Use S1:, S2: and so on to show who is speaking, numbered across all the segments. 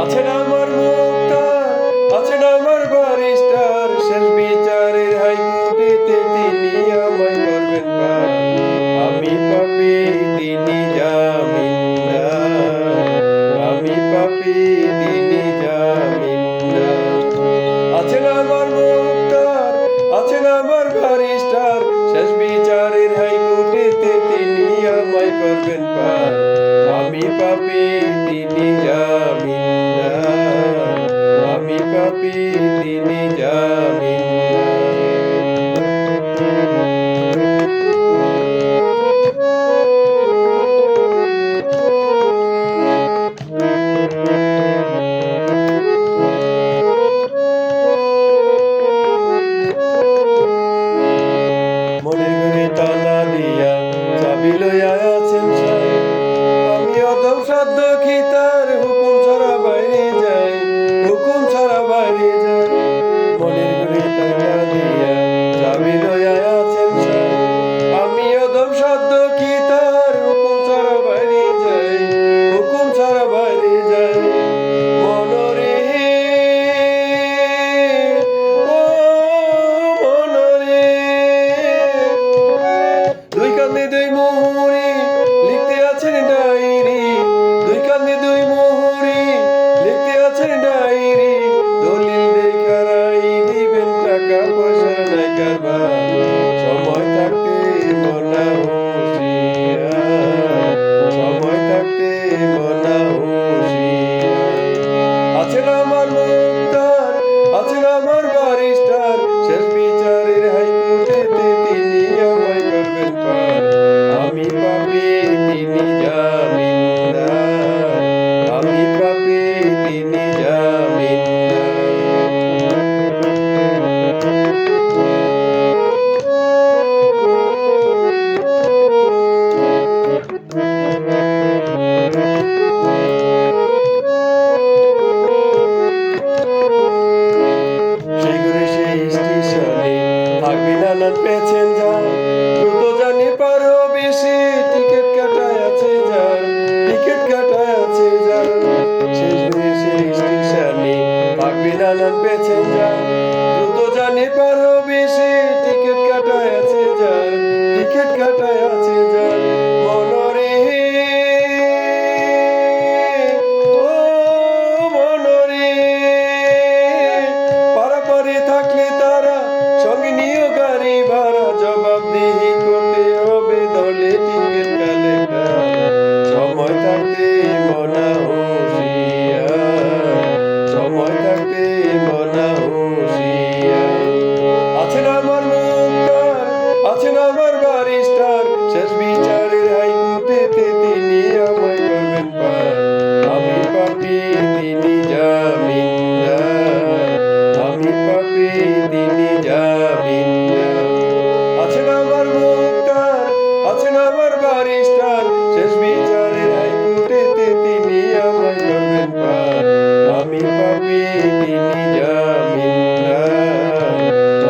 S1: আছেন আমার মুক্তার, আছেন আমার ব্যারিস্টার, শেষ বিচারের হাইকোর্টেতে তিনি আমায় করবেন পার। আমি পাপী তিনি জামিনদার, আমি পাপী তিনি জামিনদার। আছেন আমার মুক্তার, আছেন আমার ব্যারিস্টার, শেষ বিচারের হাইকোর্টেতে তিনি আমায় করবেন পার। আমি পাপী তিনি জামিনদার, আমি পাপী তিনি জামিনদার। মনের ঘরে তালা দিয়া চাবি লইয়া আছেন সাহেব, আমি অদম সাধ্য কি তার হুকুম ছাড়া বাইরে যাই, হুকুম ছাড়া বাইরে যাই। মনের ঘরে তালা দিয়া চাবি লইয়া আছেন সাহেব, আমি অদম সাধ্য কি তার হুকুম ছাড়া বাইরে যাই, হুকুম ছাড়া বাইরে যাই। মনরে ও মনরে, দুই কান্দে দুই মোহরে লিখতে আছেন ডায়েরি, দুই কান্দে দুই মোহরে লিখতে আছেন ডায়েরি। দলিল দেখা রাই দিবেন, টাকা পয়সা নাই কারবার, সময় থাকতে মনা হুঁশিয়ার, সময় থাকতে মনা হুঁশিয়ার। আছেন আমার মুক্তার, আছেন আমার ব্যারিস্টার, শেষ বিচারের হাইকোর্টেতে তিনি আমায় করবেন পার। আমি পাপী তিনি জামিনদার, আমি পাপী তিনি জামিনদার। সেই ঘরে সেই স্টেশনে থাকবে নানান প্যাসেঞ্জার, দ্রুত জানি পারো বেশি, টিকিট কাটায় আছে যার, টিকিট কাটায় আছে যার। সেই ঘরে সেই স্টেশনে থাকবে নানান প্যাসেঞ্জার, দ্রুত জানি পারো বেশি, টিকিট কাটায় আছে যার, টিকিট কাটায় আছে যার। মনরে ও মনরে, পারাপারে থাকলে তারা সঙ্গে নিয়ে গাড়ি ভাড়া, জবাবদিহি করতে হবে দলে টিকিট কালেক্টর। সময় থাকতে মনা হুঁশিয়ার, সময় থাকতে মনা হুঁশিয়ার। আছেন আমার মুক্তার, আছেন আমার ব্যারিস্টার, শেষ বিচারের হাইকোর্টেতে তিনি আমায় করবেন পার। আমি পাপী তিনি জামিনদার, আমি পাপী তিনি জামিনদার। আছেন আমার মুক্তার, আছেন আমার ব্যারিস্টার, শেষ বিচারের হাইকোর্টেতে তিনি আমায় করবেন পার। আমি পাপী তিনি জামিনদার,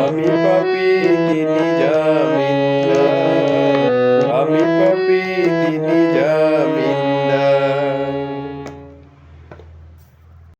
S1: আমি পাপী তিনি জামিনদার, আমি পাপী তিনি জামিনদার।